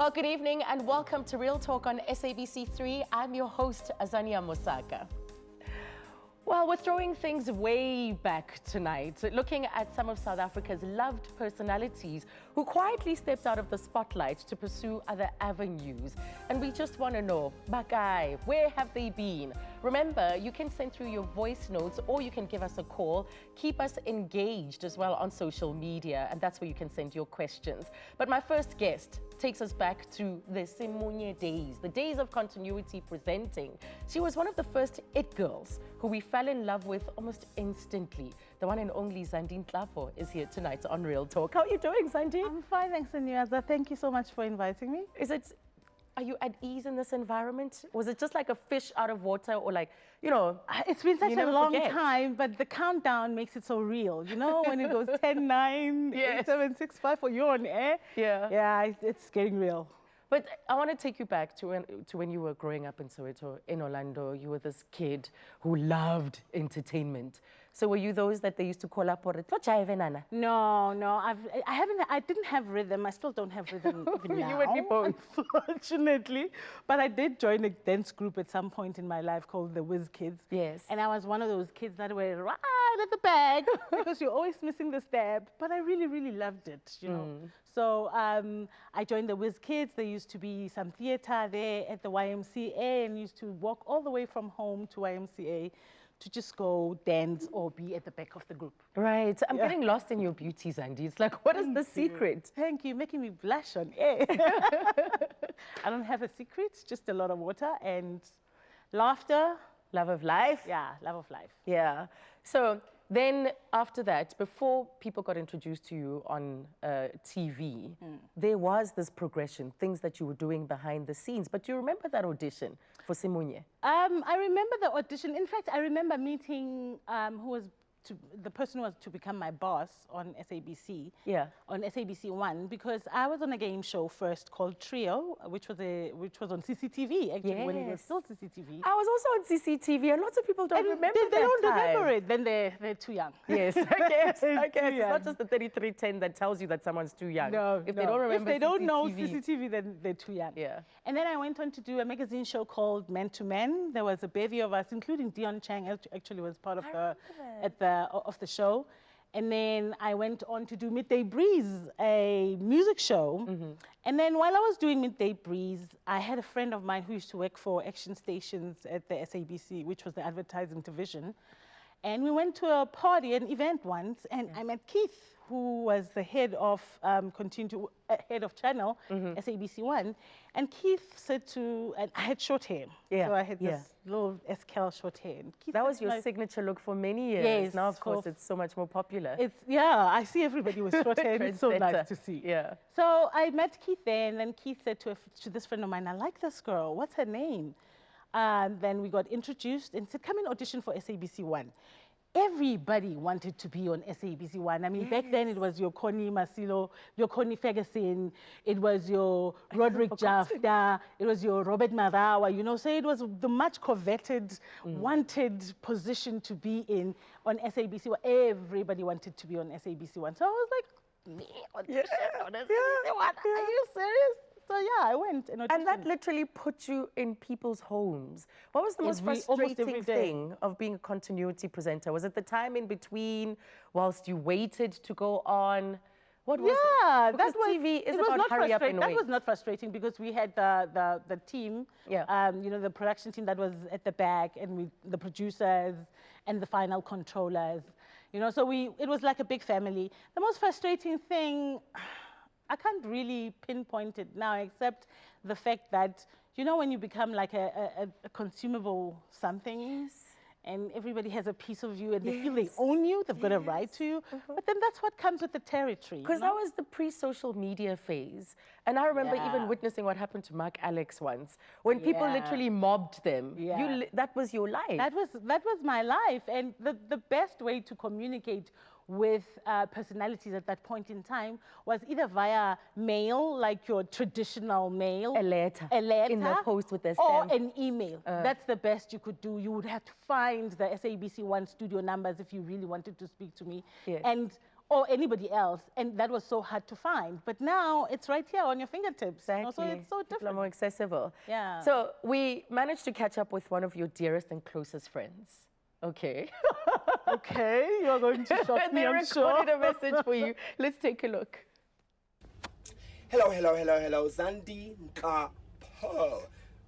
Well, good evening and welcome to Real Talk on SABC3. I'm your host, Azania Mosaka. Well, we're throwing things way back tonight, looking at some of South Africa's loved personalities who quietly stepped out of the spotlight to pursue other avenues. And we just want to know, Bakai, where have they been? Remember, you can send through your voice notes or you can give us a call. Keep us engaged as well on social media, and that's where you can send your questions. But my first guest takes us back to the Simunye days, the days of continuity presenting. She was one of the first It girls who we fell in love with almost instantly. The one and only Zandine Klapo is here tonight on Real Talk. How are you doing, Zandine? I'm fine, thanks, Anyaza. Thank you so much for inviting me. Are you at ease in this environment? Was it just like a fish out of water, or like, you know? It's been such a long time, but the countdown makes it so real. You know, when it goes 10, 9, Yes. 8, 7, 6, 5, or you're on air. Yeah, it's getting real. But I want to take you back to when you were growing up in Soweto, in Orlando. You were this kid who loved entertainment. So were you those that they used to call up or No, I didn't have rhythm. I still don't have rhythm even now. You and me both. Unfortunately. But I did join a dance group at some point in my life called the Whiz Kids. Yes. And I was one of those kids that were right at the back because you're always missing the step. But I really, really loved it, you know. So I joined the Whiz Kids. There used to be some theater there at the YMCA, and used to walk all the way from home to YMCA to just go dance or be at the back of the group. Right. I'm getting lost in your beauty, Zandi. It's like, what is the secret? Thank you. Making me blush on air. I don't have a secret, just a lot of water and laughter. Love of life? Yeah, love of life. Yeah. So then after that, before people got introduced to you on TV, there was this progression, things that you were doing behind the scenes. But do you remember that audition for Simunye? I remember the audition. In fact, I remember meeting the person who was to become my boss on SABC. Yeah. On SABC 1, because I was on a game show first called Trio, which was on CCTV actually, when it was still CCTV. I was also on CCTV, and lots of people don't remember They don't remember it. Then they're too young. Yes, I guess. It's not just the 3310 that tells you that someone's too young. No, if they don't remember, if they don't know CCTV, then they're too young. Yeah. And then I went on to do a magazine show called Man to Man. There was a bevy of us, including Dion Chang actually was part of the show. And then I went on to do Midday Breeze, a music show. And then while I was doing Midday Breeze, I had a friend of mine who used to work for Action Stations at the SABC, which was the advertising division. And we went to a party, an event once, and I met Keith, who was the head of head of channel, SABC 1. And Keith said and I had short hair. So I had this little SKL short hair. And Keith, that was your signature look for many years. Yes, now, of course, it's so much more popular. I see everybody with short hair, and it's so nice to see. Yeah. So I met Keith there, and then Keith said to this friend of mine, I like this girl, what's her name? Then we got introduced and said, come and audition for SABC 1. Everybody wanted to be on SABC 1. I mean, back then it was your Connie Masilo, your Connie Ferguson, it was your Roderick Jafta, it was your Robert Marawa, you know, so it was the much coveted, wanted position to be in on SABC 1. Everybody wanted to be on SABC 1. So I was like, me audition on SABC 1? Are you serious? So yeah, I went and auditioned. And that literally put you in people's homes. What was the most frustrating thing of being a continuity presenter? Was it the time in between whilst you waited to go on? What was it? Because TV is about hurry up and wait. That was not frustrating because we had the team, you know, the production team that was at the back, and the producers and the final controllers. You know, so it was like a big family. The most frustrating thing, I can't really pinpoint it now, except the fact that, you know, when you become like a consumable something, and everybody has a piece of you and they feel they own you, they've got a right to you. But then that's what comes with the territory. Because that was the pre-social media phase. And I remember even witnessing what happened to Mark Alex once, when people literally mobbed them. That was your life. That was my life. And the best way to communicate with personalities at that point in time was either via mail, like your traditional mail. A letter. In the post with the stamp. Or an email. That's the best you could do. You would have to find the SABC 1 studio numbers if you really wanted to speak to me. And or anybody else, and that was so hard to find. But now it's right here on your fingertips. Exactly. So it's so People are different. more accessible. Yeah. So we managed to catch up with one of your dearest and closest friends. Okay. Okay, you're going to shock And me, they I'm sure. recorded a message for you. Let's take a look. Hello, hello, hello, hello. Zandi Nkapo,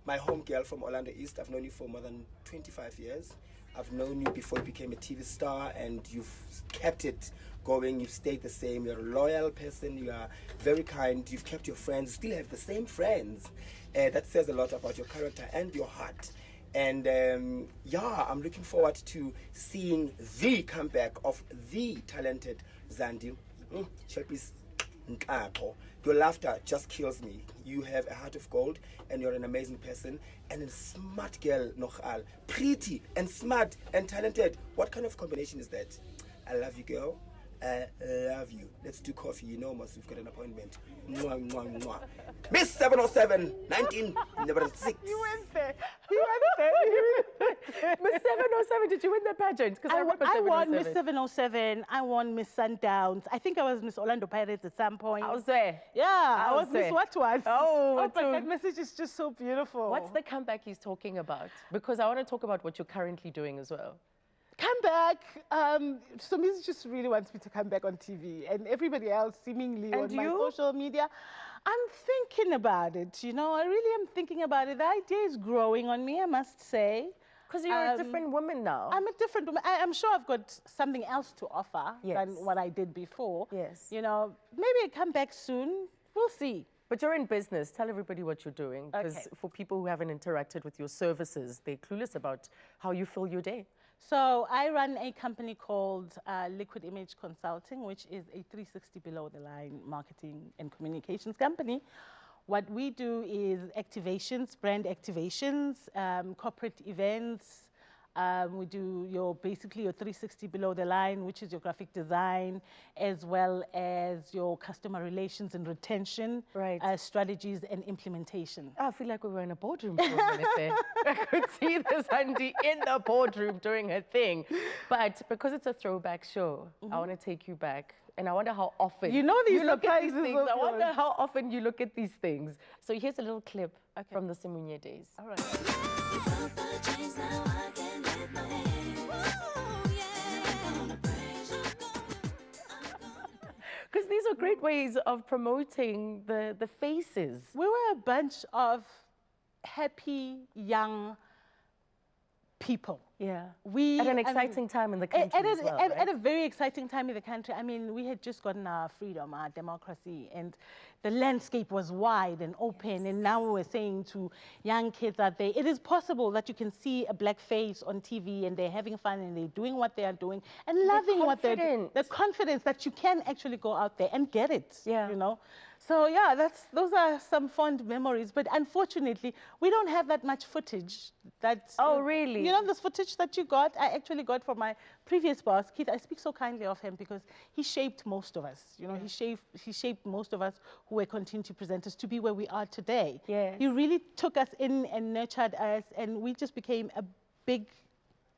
my home girl from Orlando East. I've known you for more than 25 years. I've known you before you became a TV star, and you've kept it going. You've stayed the same. You're a loyal person. You are very kind. You've kept your friends. You still have the same friends. That says a lot about your character and your heart. And yeah, I'm looking forward to seeing the comeback of the talented Zandi Nkapo. Your laughter just kills me. You have a heart of gold, and you're an amazing person, and a smart girl, Nochal. Pretty and smart and talented. What kind of combination is that? I love you, girl. I love you. Let's do coffee. You know, Mos, we've got an appointment. Mwah, mwah, mwah. Miss 707, 1996. You went there. You went there. Miss 707, did you win the pageant? Because I won Miss 707. I won Miss Sundowns. I think I was Miss Orlando Pirates at some point. I was there. Yeah, I was Miss there. What? Oh, but that message is just so beautiful. What's the comeback he's talking about? Because I want to talk about what you're currently doing as well. Come back. Somizi just really wants me to come back on TV, and everybody else seemingly And on my you? social media. I'm thinking about it, you know. I really am thinking about it. The idea is growing on me, I must say. Because you're a different woman now. I'm a different woman. I'm sure I've got something else to offer than Yes. what I did before. Yes. You know, maybe I come back soon. We'll see. But you're in business. Tell everybody what you're doing. Because Okay. for people who haven't interacted with your services, they're clueless about how you fill your day. So I run a company called Liquid Image Consulting, which is a 360 below the line marketing and communications company. What we do is activations, brand activations, corporate events. We do basically your 360 below the line, which is your graphic design, as well as your customer relations and retention strategies and implementation. I feel like we were in a boardroom for a minute there. I could see this Andy in the boardroom doing her thing. But because it's a throwback show, I want to take you back. And I wonder how often You know these you look at these surprises, things. of I wonder course. how often you look at these things. So here's a little clip from the Simunye days. All right. Because these are great ways of promoting the faces. We were a bunch of happy young people. Yeah. We At an I mean, exciting time in the country as well, at right? a very exciting time in the country. I mean, we had just gotten our freedom, our democracy, and the landscape was wide and open. And now we're saying to young kids out there, it is possible that you can see a black face on TV and they're having fun and they're doing what they are doing and loving what they're doing. confident. The confidence that you can actually go out there and get it. Yeah. You know. So yeah, those are some fond memories. But unfortunately, we don't have that much footage. Oh, really? You know, this footage that you got, I actually got from my previous boss, Keith. I speak so kindly of him because he shaped most of us. You know, he shaped most of us who were continuing presenters to be where we are today. Yes. He really took us in and nurtured us, and we just became a big,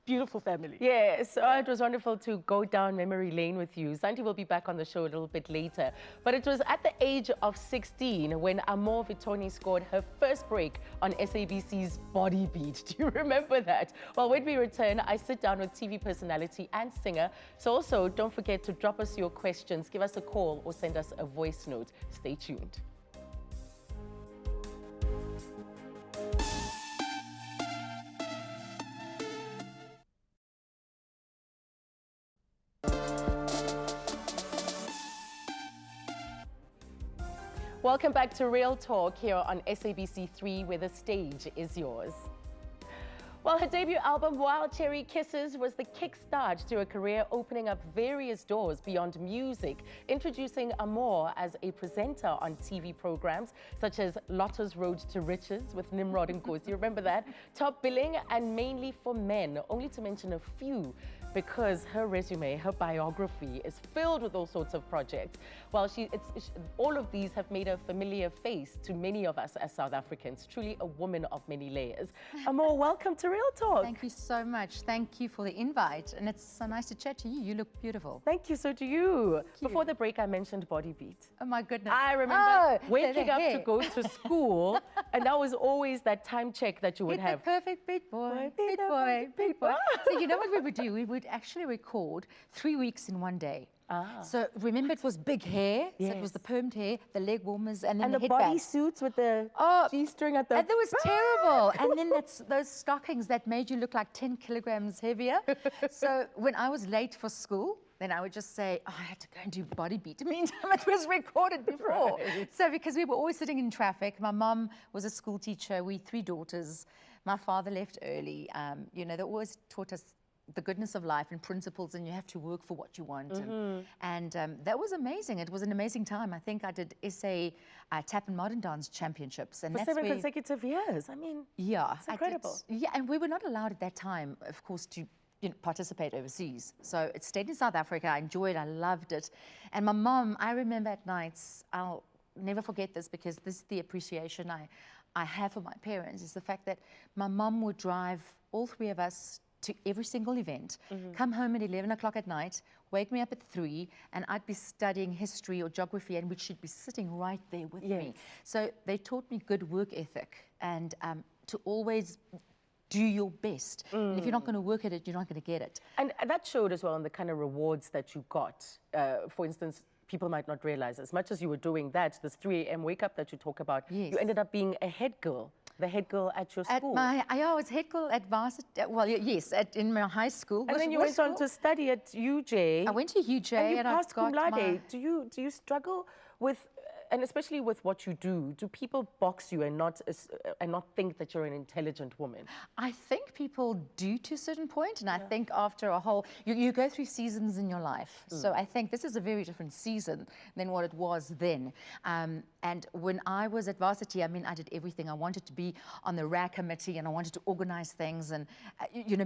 beautiful family. Yeah, so it was wonderful to go down memory lane with you. Santi will be back on the show a little bit later. But it was at the age of 16 when Amor Vitoni scored her first break on SABC's Body Beat. Do you remember that? Well, when we return, I sit down with TV personality and singer. So also, don't forget to drop us your questions, give us a call or send us a voice note. Stay tuned. Welcome back to Real Talk here on SABC3, where the stage is yours. Well, her debut album, Wild Cherry Kisses, was the kickstart to a career opening up various doors beyond music, introducing Amor as a presenter on TV programs such as Lotto's Road to Riches with Nimrod and Nkosi. You remember that? Top Billing and Mainly for Men, only to mention a few, because her resume, her biography is filled with all sorts of projects. Well, all of these have made her a familiar face to many of us as South Africans, truly a woman of many layers. Amor, welcome to Real Real Talk. Thank you so much. Thank you for the invite. And it's so nice to chat to you. You look beautiful. Thank you, so do you. Before the break, I mentioned Body Beat. Oh my goodness. I remember the waking up to hair. go to school, and that was always that time check that you would Get have. the perfect beat boy, Beat beat boy, boy, beat beat boy. So you know what we would do? We would actually record 3 weeks in one day. So remember, it was big hair. So it was the permed hair, the leg warmers, and then And the headbands. bodysuits with the G-string at the... And that was terrible. And then those stockings that made you look like 10 kilograms heavier. So when I was late for school, then I would just say, oh, I had to go and do Body Beat. Meantime, it was recorded before. Right. So because we were always sitting in traffic, my mom was a school teacher, we 3 daughters. My father left early. You know, they always taught us the goodness of life and principles, and you have to work for what you want. And that was amazing. It was an amazing time. I think I did SA Tap and Modern Dance Championships. And For that's 7 where, consecutive years. I mean, yeah. it's incredible. Yeah, and we were not allowed at that time, of course, to participate overseas. So it stayed in South Africa. I enjoyed it. I loved it. And my mom, I remember at nights, I'll never forget this because this is the appreciation I have for my parents, is the fact that my mom would drive all 3 of us to every single event, come home at 11 o'clock at night, wake me up at 3, and I'd be studying history or geography, and which she'd be sitting right there with me. So they taught me good work ethic and to always do your best. And if you're not going to work at it, you're not going to get it. And that showed as well in the kind of rewards that you got. For instance, people might not realize, as much as you were doing that, this 3 a.m. wake up that you talk about, you ended up being a head girl. The head girl at your school. I was head girl at varsity. Well, yes, in my high school. And then you went on to study at UJ. I went to UJ and you and passed I got cum laude. my... Do you struggle with, and especially with what you do people box you and not think that you're an intelligent woman? I think people do to a certain point, and I think after a whole, you go through seasons in your life. So I think this is a very different season than what it was then. And when I was at varsity, I mean, I did everything. I wanted to be on the RAC committee, and I wanted to organize things and,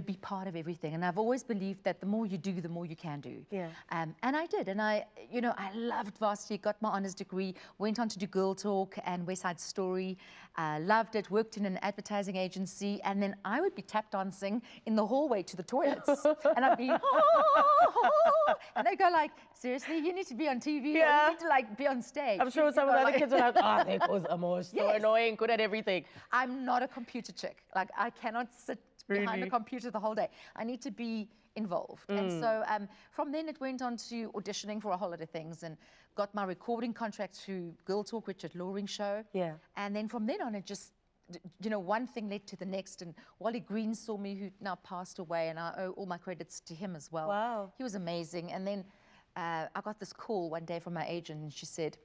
be part of everything. And I've always believed that the more you do, the more you can do. And I did. And I loved varsity, got my honors degree, went on to do Girl Talk and West Side Story. Loved it, worked in an advertising agency, and then I would be tap dancing in the hallway to the toilets. And I'd be, and they'd go like, seriously, you need to be on TV, or you need to like be on stage. I'm sure some of the other kids are like, there goes Amos, so annoying, good at everything. I'm not a computer chick. Like, I cannot sit behind a computer the whole day. I need to be involved. And so from then it went on to auditioning for a whole lot of things, and got my recording contract through Girl Talk, Richard Loring show. And then from then on, it just, one thing led to the next. And Wally Green saw me, who now passed away, and I owe all my credits to him as well. Wow. He was amazing. And then I got this call one day from my agent, and she said,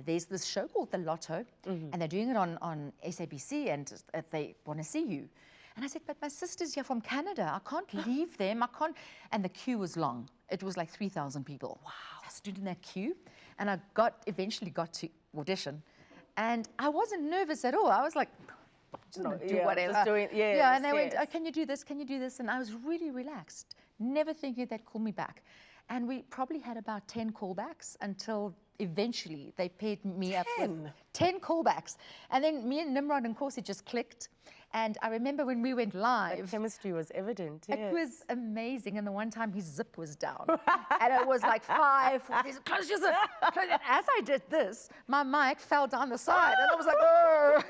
there's this show called The Lotto, and they're doing it on SABC, and they want to see you. And I said, but my sister's here from Canada. I can't leave them. I can't. And the queue was long. It was like 3,000 people. Wow. So I stood in that queue, and I eventually got to audition. And I wasn't nervous at all. I was like, do whatever. Just doing, and they went, oh, can you do this? Can you do this? And I was really relaxed, never thinking they'd call me back. And we probably had about 10 callbacks until eventually they paired me up with 10 callbacks. And then me and Nimrod and Corsi just clicked. And I remember when we went live. The chemistry was evident. It was amazing. And the one time his zip was down. And it was like 5, 4, close your zip. And as I did this, my mic fell down the side. And I was like, oh,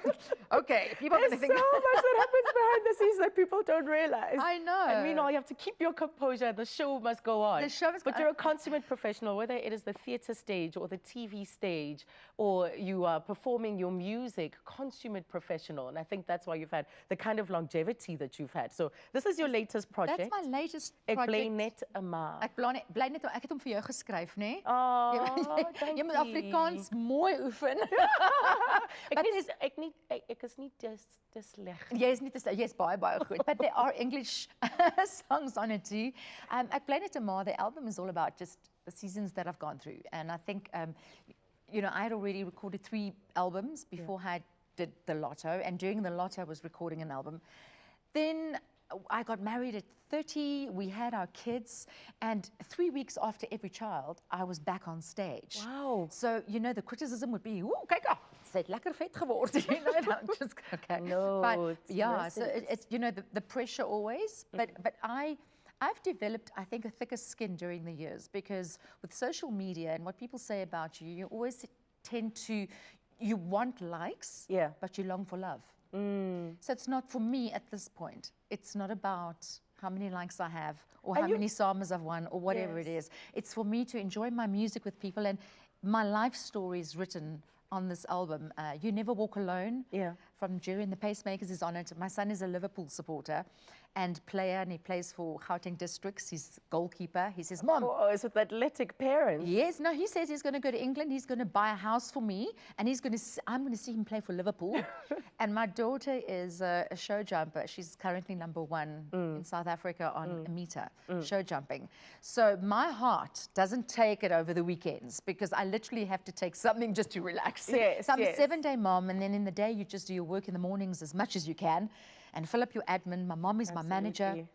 okay. People are going to think. There's so much that happens behind the scenes that people don't realize. I know. And meanwhile, you have to keep your composure. The show must go on. The show must go on. But you're a consummate professional, whether it is the theatre stage or the TV stage, or you are performing your music, consummate professional. And I think that's why you've had the kind of longevity that you've had. So this is your latest project. That's my latest Ek project. bly net 'n ma. Ek bly net, ek het hom vir jou geskryf, né? Oh, Jy moet Afrikaans mooi oefen. Ek is nie te sleg. Jy's baie goed. But there are English songs on it too. Ek bly net 'n ma, the album is all about just the seasons that I've gone through. And I think, I had already recorded 3 albums before I did The Lotto, and during The Lotto I was recording an album. Then I got married at 30, we had our kids, and 3 weeks after every child, I was back on stage. Wow. So, the criticism would be, ooh, kyk, Sy het lekker vet geword, you know, and I'm just, okay. No, But, it's yeah, so merciless. it's, you know, the pressure always, but I've developed, I think, a thicker skin during the years, because with social media and what people say about you, you always tend to, you want likes, Yeah. but you long for love. So it's not, for me at this point, it's not about how many likes I have or how many SAMAs I've won or whatever it is. It's for me to enjoy my music with people, and my life story is written on this album. You Never Walk Alone, from Jerry and the Pacemakers, is on it. My son is a Liverpool supporter and player, and he plays for Gauteng Districts. He's goalkeeper. He says, Mom. Oh, it's with athletic parents. Yes, no, he says he's going to go to England. He's going to buy a house for me, and I'm going to see him play for Liverpool. And my daughter is a show jumper. She's currently #1 in South Africa on a meter, show jumping. So my heart doesn't take it over the weekends, because I literally have to take something just to relax. Yes, so I'm a yes. 7-day mom, and then in the day you just do your work in the mornings as much as you can and fill up your admin. My mom is my manager. Absolutely.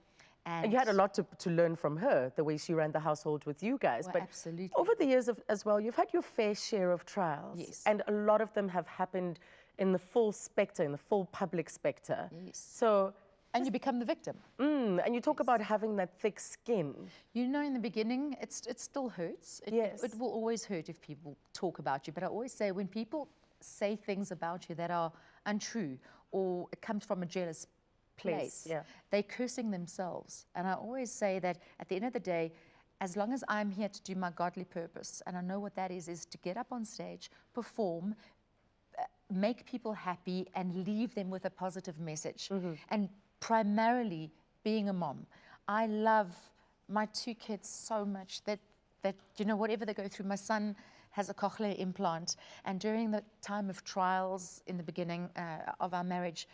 And you had a lot to learn from her, the way she ran the household with you guys. Well, but absolutely. over the years as well, you've had your fair share of trials. Yes. And a lot of them have happened in the full spectre, in the full public spectre. Yes. So, And you become the victim. and you talk about having that thick skin. You know, in the beginning, it still hurts. It will always hurt if people talk about you. But I always say, when people say things about you that are untrue, or it comes from a jealous place, they're cursing themselves. And I always say that at the end of the day, as long as I'm here to do my godly purpose, and I know what that is to get up on stage, perform, make people happy, and leave them with a positive message. And primarily being a mom, I love my 2 kids so much that you know, whatever they go through, my son has a cochlear implant, and during the time of trials in the beginning of our marriage,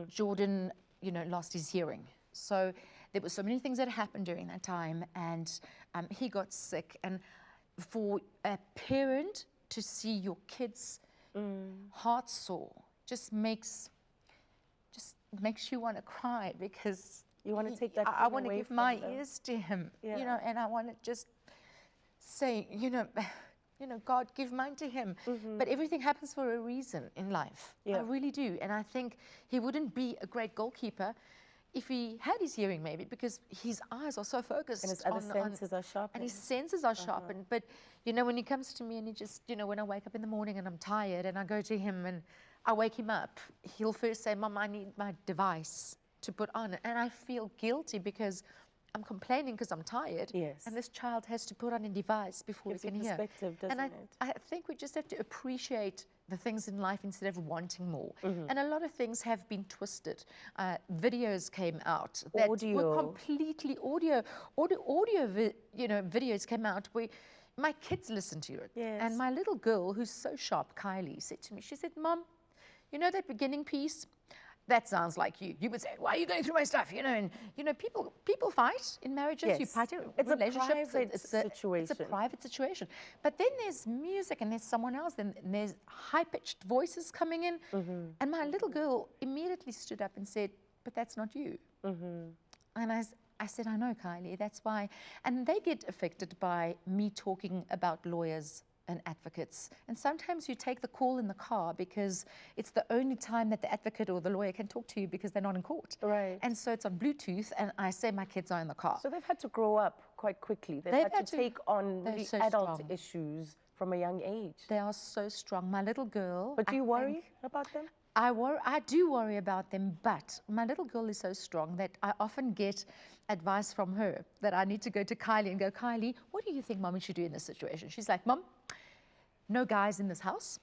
Jordan, you know, lost his hearing. So there were so many things that happened during that time, and he got sick. And for a parent to see your kids' heart sore just makes you want to cry, because You want to take that I want to away give from my them. ears to him, you know, and I want to just say, you know, God, give mine to him. But everything happens for a reason in life. I really do. And I think he wouldn't be a great goalkeeper if he had his hearing, maybe, because his eyes are so focused. And his other senses are sharpened. And his senses are sharpened. But, you know, when he comes to me and he just, you know, when I wake up in the morning and I'm tired and I go to him and I wake him up, he'll first say, Mom, I need my device to put on. And I feel guilty because I'm complaining because I'm tired. Yes. And this child has to put on a device before Gives he you can hear. perspective, doesn't and it? I think we just have to appreciate the things in life instead of wanting more. And a lot of things have been twisted. Videos came out that were completely audio, you know, videos came out where my kids listened to it. Yes. And my little girl, who's so sharp, Kylie, said to me, she said, Mom, you know that beginning piece? That sounds like you. You would say, why are you going through my stuff? You know, and you know, people fight in marriages. You fight in relationships. It's a private situation. It's a private situation. But then there's music, and there's someone else, and there's high-pitched voices coming in. And my little girl immediately stood up and said, but that's not you. And I said, I know, Kylie, that's why. And they get affected by me talking about lawyers and advocates. And sometimes you take the call in the car because it's the only time that the advocate or the lawyer can talk to you because they're not in court. Right. And so it's on Bluetooth, and I say my kids are in the car. So they've had to grow up quite quickly. They've had to take on really adult issues from a young age. They are so strong. My little girl. But do you worry about them? I do worry about them, but my little girl is so strong that I often get advice from her that I need to go to Kylie and go, Kylie, what do you think Mommy should do in this situation? She's like, Mom, no guys in this house.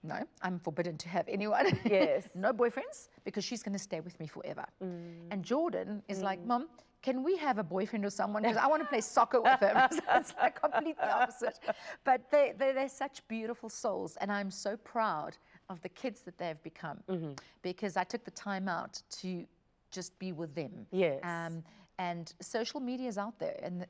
No, I'm forbidden to have anyone. Yes. No boyfriends, because she's going to stay with me forever. And Jordan is like, Mom, can we have a boyfriend or someone? Because I want to play soccer with him. So it's like completely opposite. But they're such beautiful souls, and I'm so proud of the kids that they've become because I took the time out to just be with them. Yes. And social media is out there, and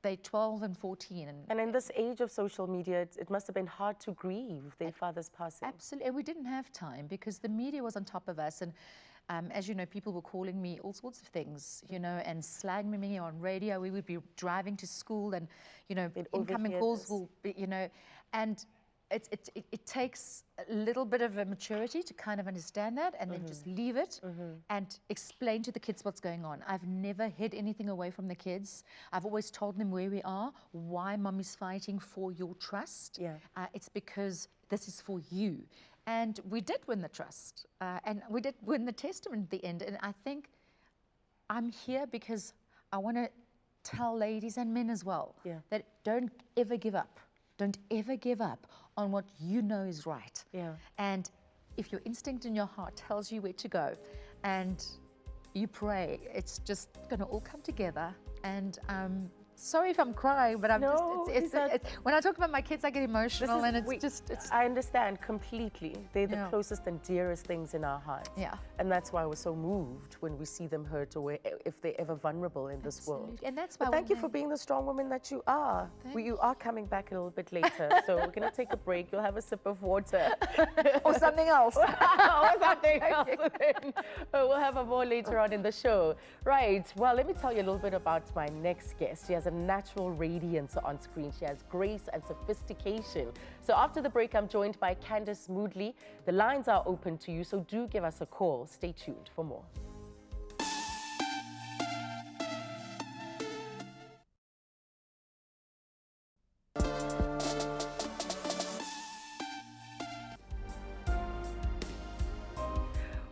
they're 12 and 14. And in this age of social media, it must have been hard to grieve their father's passing. Absolutely. And we didn't have time because the media was on top of us. And as you know, people were calling me all sorts of things, you know, and slagging me on radio. We would be driving to school and, you know, incoming calls will be, you know, and it takes a little bit of a maturity to kind of understand that and then just leave it and explain to the kids what's going on. I've never hid anything away from the kids. I've always told them where we are, why Mommy's fighting for your trust. Yeah. It's because this is for you. And we did win the trust. And we did win the testament at the end. And I think I'm here because I want to tell ladies and men as well that don't ever give up. Don't ever give up on what you know is right. Yeah. And if your instinct in your heart tells you where to go and you pray, it's just going to all come together. And sorry if I'm crying, but I'm just, when I talk about my kids, I get emotional and it's I understand completely. They're the closest and dearest things in our hearts. Yeah. And that's why we're so moved when we see them hurt or if they're ever vulnerable in this world. And that's why. But thank you for being the strong woman that you are. You are coming back a little bit later, so we're going to take a break. You'll have a sip of water. or something else. or something else. We'll have a more later on in the show. Right, well, let me tell you a little bit about my next guest. She has a natural radiance on screen. She has grace and sophistication. So after the break, I'm joined by Candice Moogly. The lines are open to you, so do give us a call. Stay tuned for more.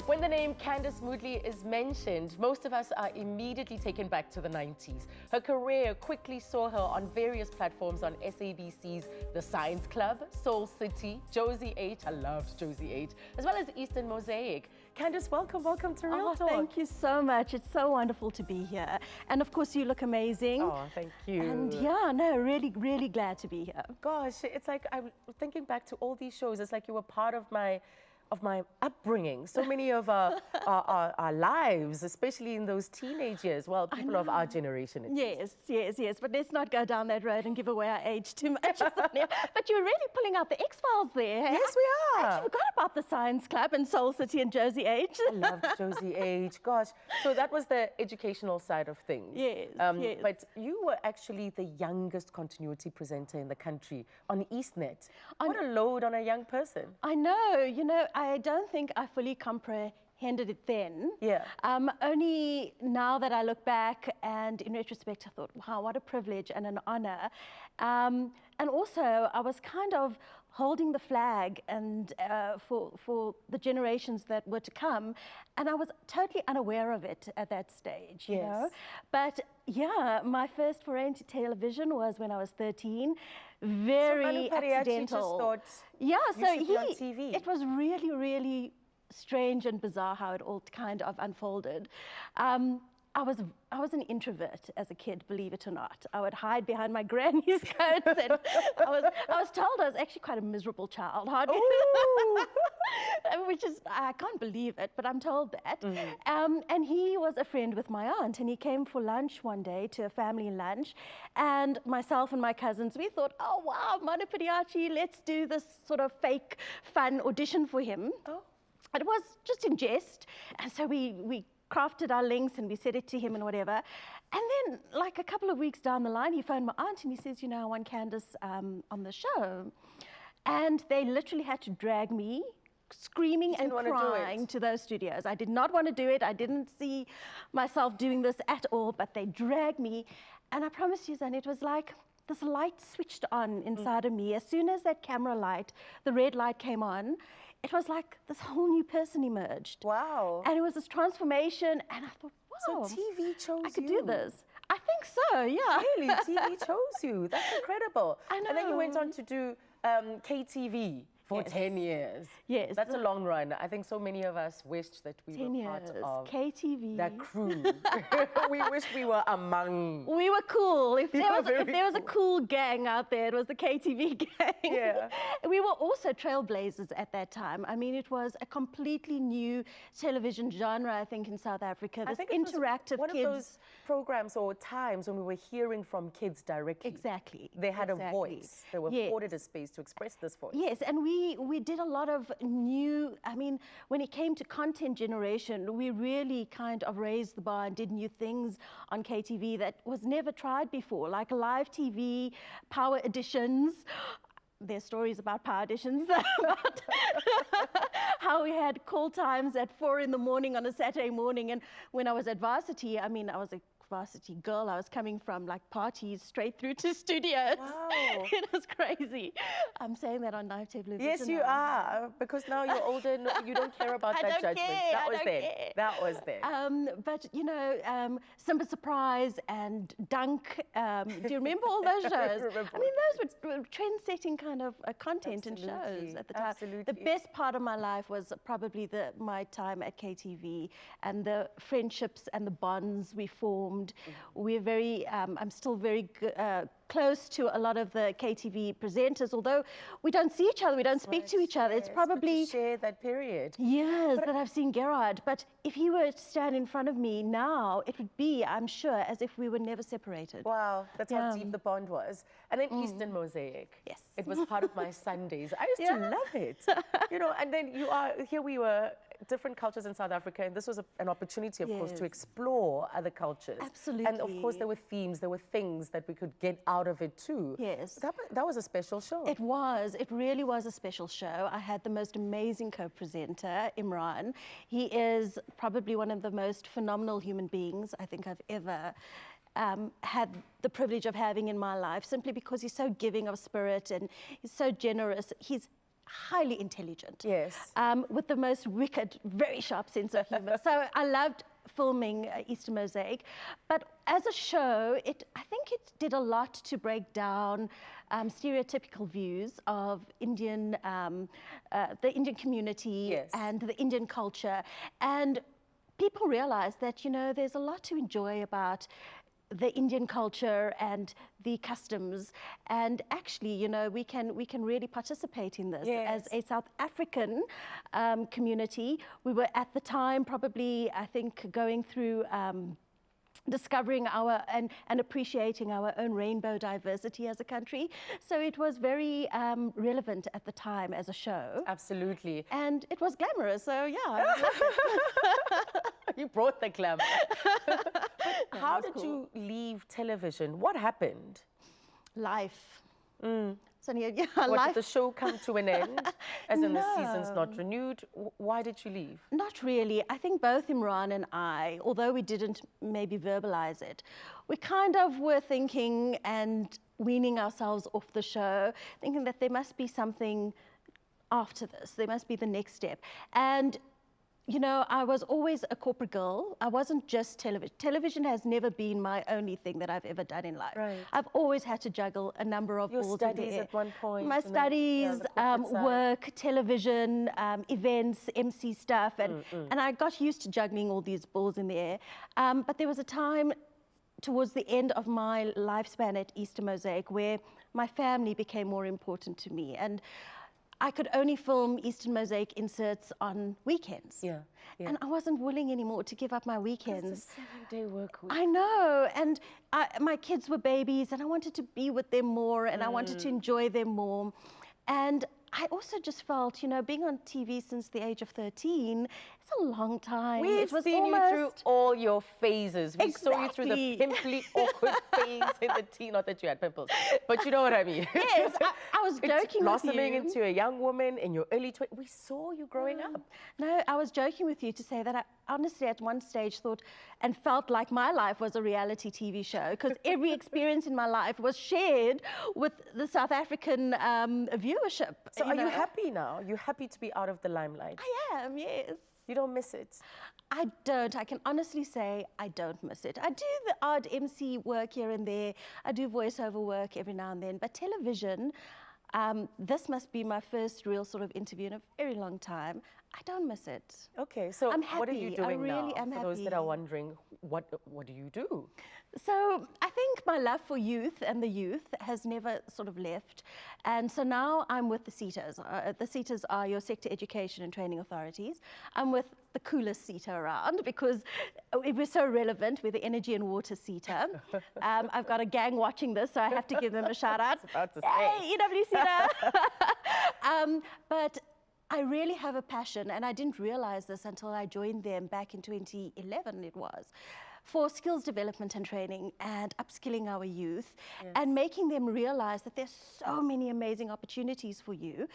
When the name Candice Moogly is mentioned, most of us are immediately taken back to the 90s. Her career quickly saw her on various platforms on SABC's The Science Club, Soul City, Josie H. I loved Josie H. As well as Eastern Mosaic. Candice, welcome to Real Talk. Thank you so much. It's so wonderful to be here. And of course, you look amazing. Oh, thank you. And yeah, no, really, really glad to be here. Gosh, it's like I'm thinking back to all these shows. It's like you were part of my upbringing, so many of our lives, especially in those teenage years. Well, people of our generation. Yes. But let's not go down that road and give away our age too much. But you're really pulling out the X-Files there. Hey? Yes, we are. I forgot about the Science Club and Soul City and Josie H. I loved Josie H. Gosh. So that was the educational side of things. Yes. But you were actually the youngest continuity presenter in the country on EastNet. What a load on a young person. I know. I don't think I fully comprehended it then. Yeah. Only now that I look back and in retrospect, I thought, wow, what a privilege and an honor. And also, I was kind of holding the flag and for the generations that were to come, and I was totally unaware of it at that stage. You know? But yeah, my first foray into television was when I was 13. Very accidental. On TV. It was really, really strange and bizarre how it all kind of unfolded. I was an introvert as a kid, believe it or not. I would hide behind my granny's coats, and I was told I was actually quite a miserable child. Which is, I can't believe it, but I'm told that. And he was a friend with my aunt, and he came for lunch one day, to a family lunch, and myself and my cousins, we thought, oh wow, Manapadiachi, let's do this sort of fake fun audition for him. It was just in jest, and so we crafted our links and we said it to him and whatever. And then, like a couple of weeks down the line, he phoned my aunt and he says, I want Candice on the show. And they literally had to drag me, screaming and crying, to those studios. I did not want to do it. I didn't see myself doing this at all, but they dragged me. And I promise you, Zan, it was like this light switched on inside of me. As soon as that camera light, the red light came on, it was like this whole new person emerged. Wow. And it was this transformation, and I thought, wow. So TV chose you. I could do this. I think so, yeah. Really, TV chose you. That's incredible. I know. And then you went on to do KTV for 10 years. Yes. That's a long run. I think so many of us wished that we were part of KTV. that crew. We wished we were among. We were cool. If there was a cool gang out there, it was the KTV gang. Yeah. We were also trailblazers at that time. I mean, it was a completely new television genre, I think, in South Africa. This interactive one of those programs or times when we were hearing from kids directly. Exactly. They had a voice. They were afforded a space to express this voice. Yes, and we did a lot of new, I mean, when it came to content generation, we really kind of raised the bar and did new things on KTV that was never tried before, like live TV, power editions. their stories about power auditions, about how we had call times at 4 in the morning on a Saturday morning. And when I was at varsity, I mean, I was a varsity girl. I was coming from like parties straight through to studios. Wow. It was crazy. I'm saying that on live television. Yes, you now. are, because now you're older and you don't care about I that don't judgment. care, That I was don't then. care. That was then. But you know, Simba Surprise and Dunk. Do you remember all those shows? I mean, those were trend-setting kind of content and Absolutely, shows at the time. absolutely. The best part of my life was probably my time at KTV and the friendships and the bonds we formed. We're very. I'm still very close to a lot of the KTV presenters, although we don't see each other, we don't speak to each other. It's probably to share that period. years that I've seen Gerard, but if he were to stand in front of me now, it would be, I'm sure, as if we were never separated. Wow, that's how Yeah. deep the bond was. And then Eastern Mosaic. Yes. It was part of my Sundays. I used to Yeah. love it. You know, and then here we were, different cultures in South Africa, and this was an opportunity, of course, to Yes. explore other cultures. And of course, Absolutely. there were themes, there were things that we could get out of it too. Yes. That was a special show. It was. It really was a special show. I had the most amazing co-presenter, Imran. He is probably one of the most phenomenal human beings I think I've ever had the privilege of having in my life, simply because he's so giving of spirit and he's so generous. He's highly intelligent. Yes. With the most wicked, very sharp sense of humor. So I loved filming Eastern Mosaic, but as a show, I think it did a lot to break down stereotypical views of Indian, the Indian community Yes. and the Indian culture, and people realized that, you know, there's a lot to enjoy about the Indian culture and the customs, and actually, you know, we can really participate in this as a South African community. We were at the time probably, I think, going through discovering our and appreciating our own rainbow diversity as a country. So it was very relevant at the time as a show. Absolutely. And it was glamorous, so yeah. I loved it. You brought the glamour. How did you leave television? What happened? Life. Sonia, yeah, What, life. did the show come to an end? As in the season's No. not renewed? Why did you leave? Not really. I think both Imran and I, although we didn't maybe verbalize it, we kind of were thinking and weaning ourselves off the show, thinking that there must be something after this. There must be the next step. And you know, I was always a corporate girl. I wasn't just television. Television has never been my only thing that I've ever done in life. Right. I've always had to juggle a number of Your balls in the studies air. at one point, My and then, studies, the corporate side. work, television, events, MC stuff, and I got used to juggling all these balls in the air. But there was a time towards the end of my lifespan at Eastern Mosaic where my family became more important to me, and I could only film Eastern Mosaic inserts on weekends. Yeah. And I wasn't willing anymore to give up my weekends. It's a 7-day work week. I know, and my kids were babies, and I wanted to be with them more, and I wanted to enjoy them more. And I also just felt, you know, being on TV since the age of 13, it's a long time. We've seen you through all your phases. We saw you through the Exactly. pimply, awkward phase in the teen. Not that you had pimples, but you know what I mean. Yes, I was It's joking with blossoming you. into a young woman in your early 20s. We saw you growing up. No, I was joking with you to say that I honestly at one stage thought and felt like my life was a reality TV show, because every experience in my life was shared with the South African viewership. So are you know. happy now? You're happy to be out of the limelight? I am, yes. You don't miss it? I don't. I can honestly say I don't miss it. I do the odd MC work here and there. I do voiceover work every now and then. But television, this must be my first real sort of interview in a very long time. I don't miss it. Okay, so I'm what are you happy. I doing really now? am For those that happy. are wondering, what do you do? So I think my love for youth and the youth has never sort of left. And so now I'm with the SETAs. The SETAs are your sector education and training authorities. I'm with the coolest SETA around because it was so relevant. We're the energy and water SETA. I've got a gang watching this, so I have to give them a shout out. About to say. Hey, EW SETA! But I really have a passion, and I didn't realize this until I joined them back in 2011, it was. for skills development and training and upskilling our youth and making them realize that there's so many amazing opportunities for you.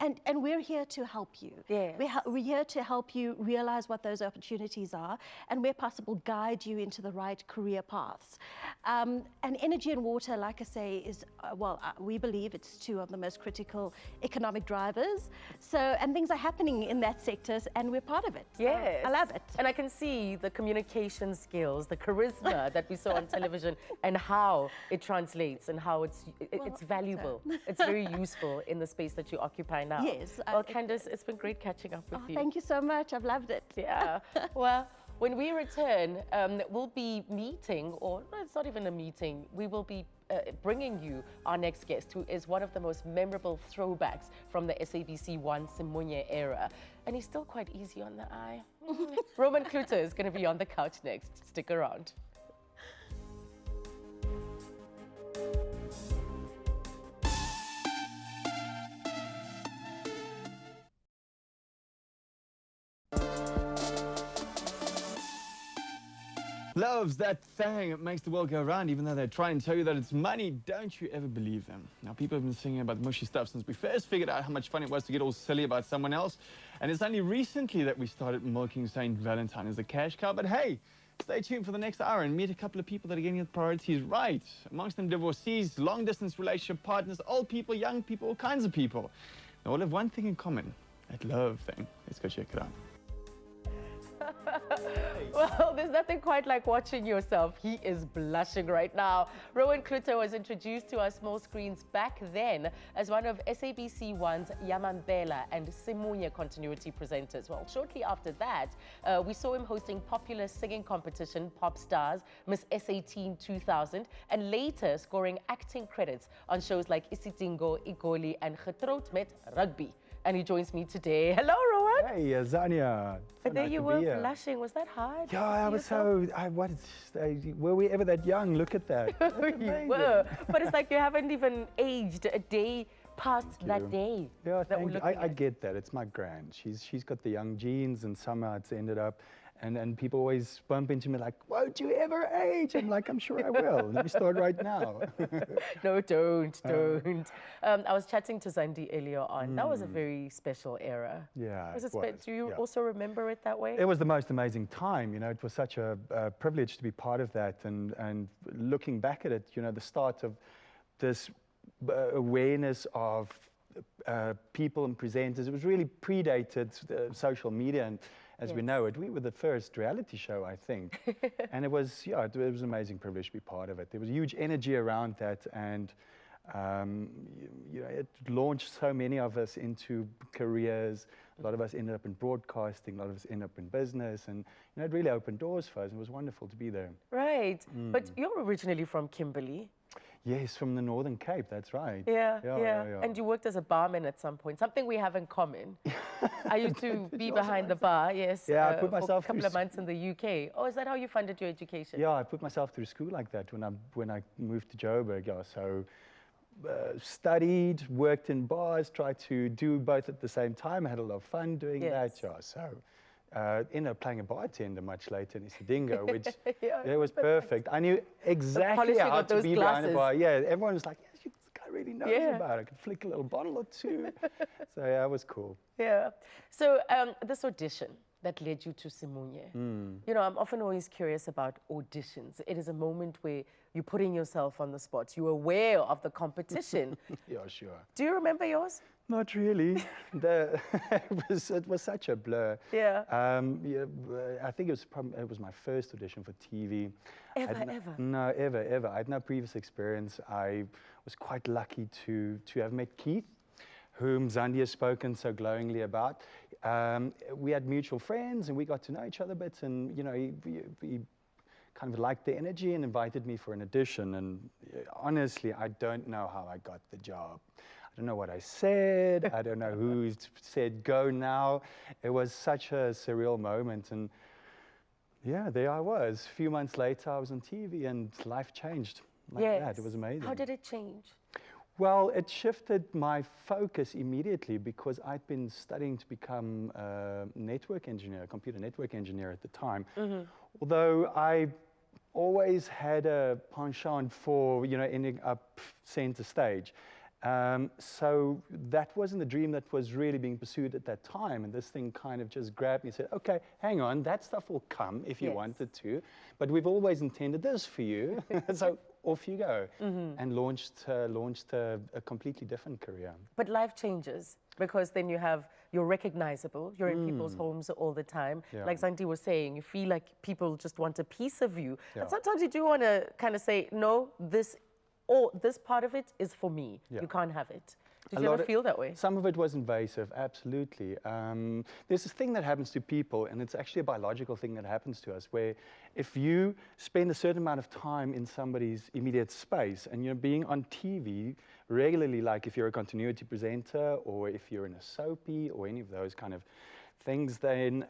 And we're here to help you. Yes. We're here to help you realize what those opportunities are and where possible guide you into the right career paths. And energy and water, like I say, is, we believe it's two of the most critical economic drivers. So, and things are happening in that sector and we're part of it. So Yes. I love it. And I can see the communication skills, the charisma that we saw on television and how it translates and how it's valuable. It's very useful in the space that you occupy now. Yes. Well, Candice, it's been great catching up with you. Thank you so much. I've loved it. Yeah. Well, when we return, we'll be meeting, or no, it's not even a meeting, we will be bringing you our next guest, who is one of the most memorable throwbacks from the SABC 1 Simunye era. And he's still quite easy on the eye. Rowan Krita is going to be on the couch next. Stick around. Love's that thing that makes the world go round, even though they try and tell you that it's money. Don't you ever believe them. Now, people have been singing about the mushy stuff since we first figured out how much fun it was to get all silly about someone else. And it's only recently that we started milking St. Valentine as a cash cow. But hey, stay tuned for the next hour and meet a couple of people that are getting the priorities right. Amongst them, divorcees, long-distance relationship partners, old people, young people, all kinds of people. They all have one thing in common, that love thing. Let's go check it out. Well, there's nothing quite like watching yourself. He is blushing right now. Rowan Krita was introduced to our small screens back then as one of SABC 1's Yamambela and Simunye continuity presenters. Well, shortly after that, we saw him hosting popular singing competition Pop Stars, Miss SA Teen 2000, and later scoring acting credits on shows like Isidingo, Igoli, and Getroud met Rugby. And he joins me today. Hello, Rowan. Hey, Azania. But there you were blushing. Was that hard? Yeah, I was so. Were we ever that young? Look at that. You were. But it's like you haven't even aged a day past that day. Yeah, that thank you. I get that. It's my grand. She's got the young genes, and somehow it's ended up. And people always bump into me like, won't you ever age? I'm like, I'm sure I will. Let me start right now. No, don't. I was chatting to Zandi earlier on. That was a very special era. Yeah, Was it. Do you also remember it that way? It was the most amazing time. You know, it was such a privilege to be part of that. And looking back at it, you know, the start of this awareness of people and presenters, it was really predated social media. And as we know it, we were the first reality show, I think. And it was an amazing privilege to be part of it. There was huge energy around that, and you know, it launched so many of us into careers. A lot of us ended up in broadcasting, a lot of us ended up in business, and you know, it really opened doors for us, and it was wonderful to be there. Right. But you're originally from Kimberley. Yes, from the Northern Cape, that's right. Yeah. And you worked as a barman at some point, something we have in common. I used to be behind the bar, yes, Yeah, I put myself for a couple of months in the UK. Oh, is that how you funded your education? Yeah, I put myself through school like that when I moved to Joburg. Yeah, so studied, worked in bars, tried to do both at the same time. I had a lot of fun doing that. Yeah, so ended up playing a bartender much later in Isidingo, which it was perfect. I knew exactly how to be behind the bar. Yeah, everyone was like, yes, this guy really knows about it. I could flick a little bottle or two. So yeah, it was cool. Yeah. So this audition that led you to Simunye. You know, I'm often always curious about auditions. It is a moment where you're putting yourself on the spot. You're aware of the competition. Yeah, sure. Do you remember yours? Not really. It was such a blur. Yeah. I think it was my first audition for TV. Ever? No, ever. I had no previous experience. I was quite lucky to have met Keith, whom Zandi has spoken so glowingly about. We had mutual friends, and we got to know each other a bit. And you know, he kind of liked the energy and invited me for an audition. And honestly, I don't know how I got the job. I don't know what I said. I don't know who said go now. It was such a surreal moment. And yeah, there I was. A few months later, I was on TV, and life changed like that. It was amazing. How did it change? Well, it shifted my focus immediately because I'd been studying to become a network engineer, a computer network engineer at the time. Although I always had a penchant for, ending up center stage. So that wasn't the dream that was really being pursued at that time. And this thing kind of just grabbed me and said, okay, hang on, that stuff will come if you wanted to. But we've always intended this for you. So off you go. And launched a completely different career. But life changes because then you're recognizable. You're in people's homes all the time. Yeah. Like Zanti was saying, you feel like people just want a piece of you. Yeah. And sometimes you do want to kind of say, no, this part of it is for me. Yeah. You can't have it. Did you ever feel that way? Some of it was invasive, absolutely. There's this thing that happens to people, and it's actually a biological thing that happens to us, where if you spend a certain amount of time in somebody's immediate space, and you're being on TV regularly, like if you're a continuity presenter, or if you're in a soapy, or any of those kind of things, then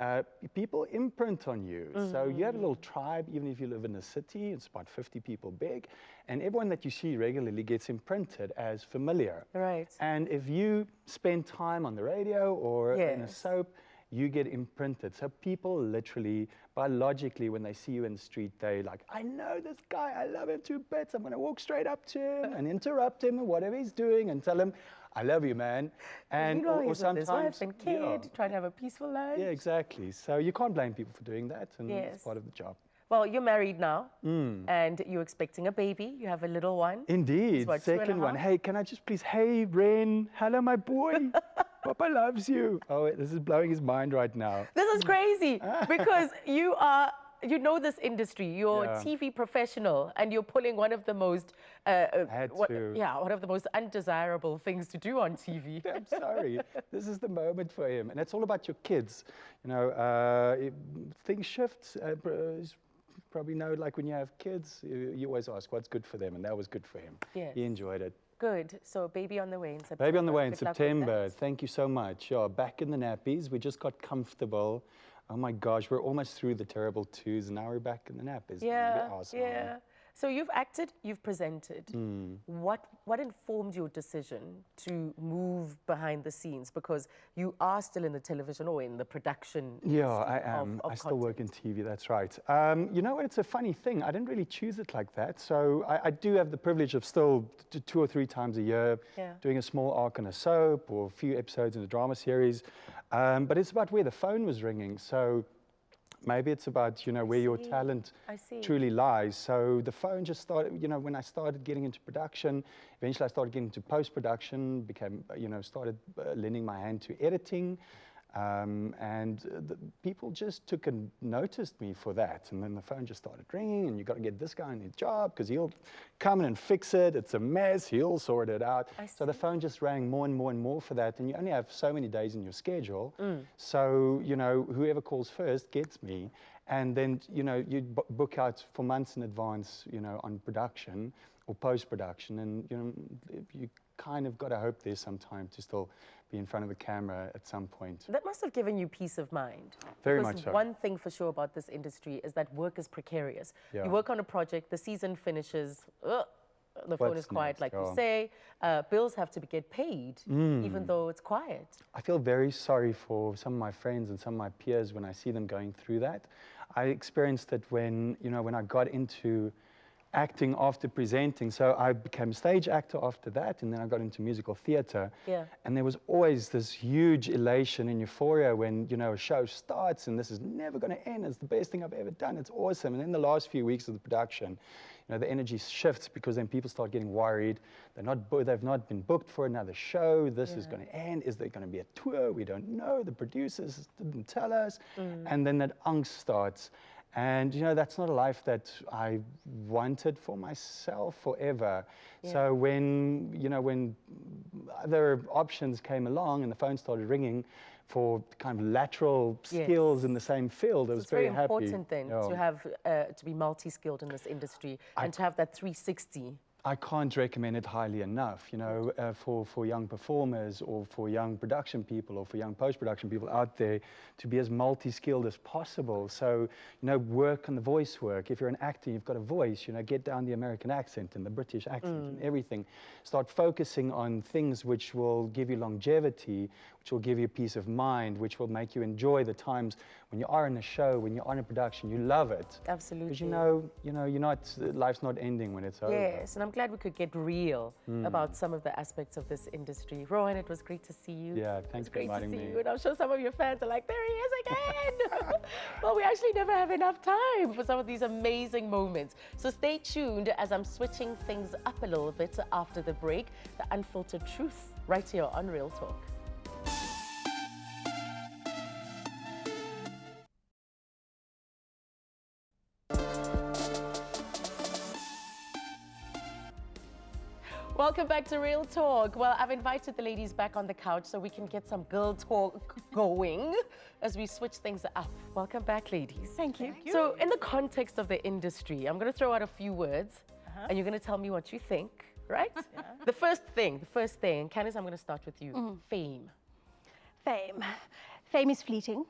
people imprint on you. So you have a little tribe, even if you live in a city, it's about 50 people big, and everyone that you see regularly gets imprinted as familiar. Right. And if you spend time on the radio or in a soap, you get imprinted. So people literally, biologically, when they see you in the street, they like, I know this guy, I love him to bits, I'm gonna walk straight up to him and interrupt him or whatever he's doing and tell him, I love you, man. And or sometimes, his wife and kid, trying to have a peaceful life. Yeah, exactly. So you can't blame people for doing that, and Yes. it's part of the job. Well, you're married now, and you're expecting a baby. You have a little one. Indeed, what, second one. Hey, can I just please, hey, Ren, hello, my boy. Papa loves you. Oh, this is blowing his mind right now. This is crazy because you know this industry. You're a TV professional, and you're pulling one of the most one of the most undesirable things to do on TV. I'm sorry. This is the moment for him, and it's all about your kids. Things shift. Probably know, like when you have kids, you always ask what's good for them, and that was good for him. Yes. He enjoyed it. Good. So baby on the way in September. Baby on the way in Good luck with September. that. Thank you so much. Yeah, back in the nappies. We just got comfortable. Oh my gosh, we're almost through the terrible twos, and now we're back in the nappies. Yeah, Awesome. yeah. So you've acted, you've presented. What informed your decision to move behind the scenes? Because you are still in the television or in the production. Yeah, I am. Of I still work in TV, that's right. You know what, it's a funny thing. I didn't really choose it like that. So I do have the privilege of still 2 or 3 times a year doing a small arc in a soap or a few episodes in a drama series. But it's about where the phone was ringing. So maybe it's about, where your talent truly lies. So the phone just started, when I started getting into production, eventually I started getting into post-production, started lending my hand to editing. People just took and noticed me for that. And then the phone just started ringing, and you got to get this guy in his job because he'll come in and fix it. It's a mess. He'll sort it out. So the phone just rang more and more and more for that. And you only have so many days in your schedule. So, whoever calls first gets me. And then, you book out for months in advance, on production or post-production. And, you kind of got to hope there's some time to still be in front of the camera at some point. That must have given you peace of mind. Very because much so. One thing for sure about this industry is that work is precarious. Yeah. You work on a project, the season finishes, the phone is quiet, next? like you say. Bills have to get paid, even though it's quiet. I feel very sorry for some of my friends and some of my peers when I see them going through that. I experienced it when I got into acting after presenting. So I became a stage actor after that, and then I got into musical theater. Yeah. And there was always this huge elation and euphoria when, a show starts and this is never going to end. It's the best thing I've ever done. It's awesome. And then the last few weeks of the production, the energy shifts because then people start getting worried. They've not been booked for another show. This is going to end. Is there going to be a tour? We don't know. The producers didn't tell us. And then that angst starts. And, that's not a life that I wanted for myself forever. Yeah. So when other options came along and the phone started ringing for kind of lateral skills in the same field, I was very happy. It's very important then to have, to be multi-skilled in this industry and to have that 360 I can't recommend it highly enough, you know, for young performers or for young production people or for young post-production people out there to be as multi-skilled as possible. So, you know, work on the voice work. If you're an actor, you've got a voice, you know, get down the American accent and the British accent and everything. Start focusing on things which will give you longevity, which will give you peace of mind, which will make you enjoy the times when you are in a show, when you are in a production, you love it. Absolutely. Because you're not, life's not ending when it's over. Yes, and I'm glad we could get real about some of the aspects of this industry. Rowan, it was great to see you. Yeah, thanks for inviting me. Great to see you, and I'm sure some of your fans are like, there he is again. Well, we actually never have enough time for some of these amazing moments. So stay tuned as I'm switching things up a little bit after the break. The Unfiltered Truth, right here on Real Talk. Welcome back to Real Talk. Well, I've invited the ladies back on the couch so we can get some girl talk going as we switch things up. Welcome back, ladies. Thank you. So in the context of the industry, I'm going to throw out a few words and you're going to tell me what you think, right? The first thing, and Candice, I'm going to start with you. Fame. Fame is fleeting.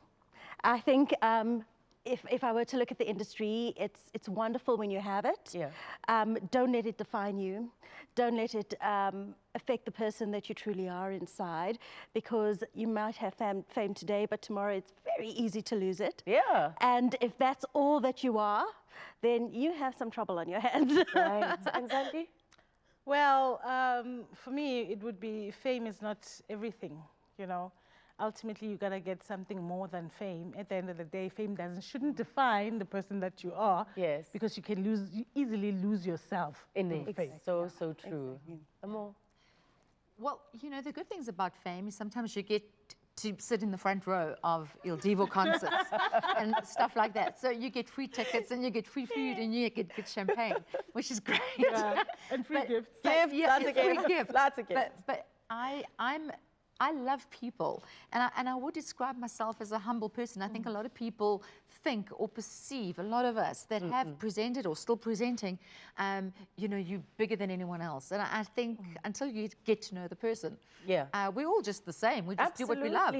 I think if I were to look at the industry, it's wonderful when you have it. Yeah. Don't let it define you. Don't let it affect the person that you truly are inside, because you might have fame today, but tomorrow it's very easy to lose it. Yeah. And if that's all that you are, then you have some trouble on your hands. Right. And Zandi? Well, for me, it would be fame is not everything, you know. Ultimately, you gotta get something more than fame. At the end of the day, fame shouldn't define the person that you are. Yes. Because you can easily lose yourself In in it. fame. So true. Amor? Well, you know, the good things about fame is sometimes you get to sit in the front row of Il Divo concerts and stuff like that. So you get free tickets and you get free food and you get good champagne, which is great. Yeah. And free gifts. Lots of free gifts. gifts. Lots of gifts. But I love people, and I would describe myself as a humble person. I think a lot of people think or perceive, a lot of us that have presented or still presenting, you know, you're bigger than anyone else. And I think until you get to know the person, we're all just the same. We just do what we love.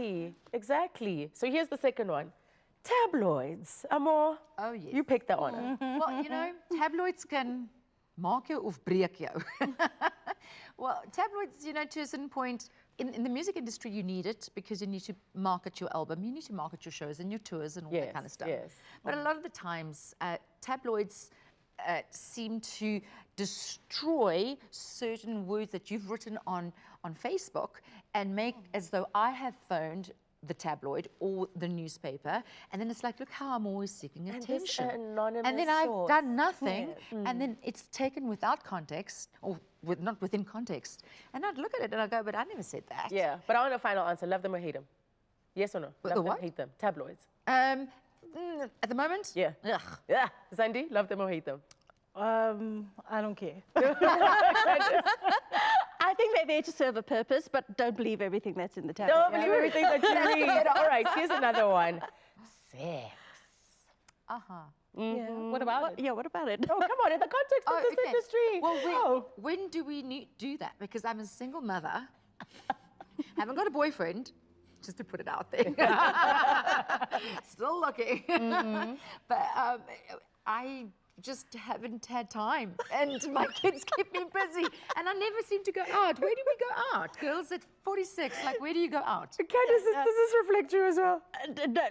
Exactly. So here's the second one. Tabloids. Amor, Oh, yes. you picked that one. Well, you know, tabloids can maak jou of breek jou. Well, tabloids, you know, to a certain point, in the music industry, you need it because you need to market your album, you need to market your shows and your tours and all that kind of stuff. Yes. But a lot of the times, tabloids seem to destroy certain words that you've written on Facebook and make as though I have phoned the tabloid or the newspaper, and then it's like, look how I'm always seeking attention. And then I've done nothing, and then it's taken without context, or not within context. And I'd look at it and I go, but I never said that. Yeah, but I want a final answer. Love them or hate them? Yes or no? The Love them, what? hate them? Tabloids. At the moment? Yeah. Ugh. Yeah. Zandi, love them or hate them? I don't care. I think they're there to serve a purpose, but don't believe everything that's in the tablet. Don't believe everything that you read. All right, here's another one. Sex. Yeah. What about it? Yeah, what about it? Oh, come on, in the context of this okay. industry. Well, when do we do that? Because I'm a single mother, haven't got a boyfriend, just to put it out there. Still looking. But I just haven't had time, and my kids keep me busy, and I never seem to go out. Where do we go out? Girls at 46, like, where do you go out? Candice, does this reflect you as well?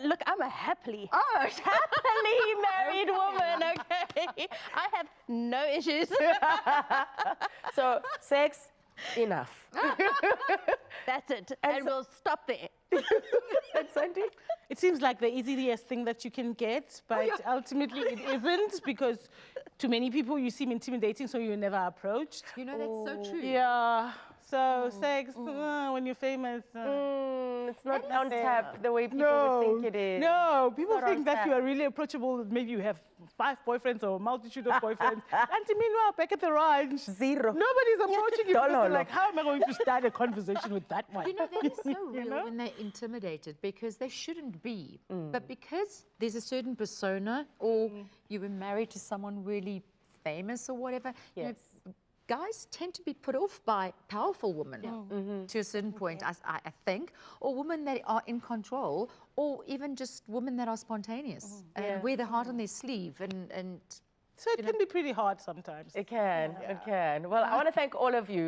Look, I'm a happily Oh, married woman, okay? I have no issues. So, sex, enough. That's it. And we'll stop there. And Sandy? It seems like the easiest thing that you can get, but ultimately it isn't, because to many people you seem intimidating, so you're never approached. You know, that's so true. Yeah. So sex, when you're famous. It's not on tap the way people would think it is. No, people not think on that tap. you are really approachable. Maybe you have 5 boyfriends or a multitude of boyfriends. And to meanwhile, back at the ranch, Zero. nobody's approaching you. Don't know. Like, how am I going to start a conversation with that one? You know, that is so real know? when they're intimidated, because they shouldn't be. But because there's a certain persona, or you were married to someone really famous or whatever, you know, guys tend to be put off by powerful women to a certain point, I think, or women that are in control, or even just women that are spontaneous and wear their heart on their sleeve and So it can be pretty hard sometimes. It can, it can. Well, I want to thank all of you.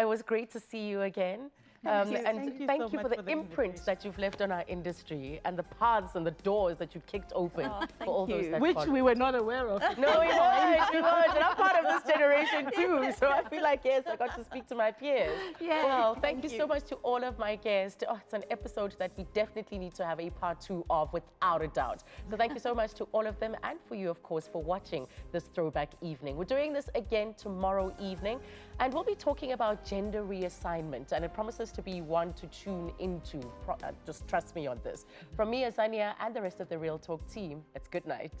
It was great to see you again. you. And Thank you so for much the for the imprint invitation. that you've left on our industry and the paths and the doors that you've kicked open for all those that Which followed. we were not aware of. No, we weren't. We weren't. And I'm part of this generation too. So I feel like, yes, I got to speak to my peers. Yeah, Well, thank you so much to all of my guests. Oh, it's an episode that we definitely need to have a part 2 of, without a doubt. So thank you so much to all of them, and for you, of course, for watching this throwback evening. We're doing this again tomorrow evening, and we'll be talking about gender reassignment, and it promises to be one to tune into. Just trust me on this. From me, Azania, and the rest of the Real Talk team, it's good night.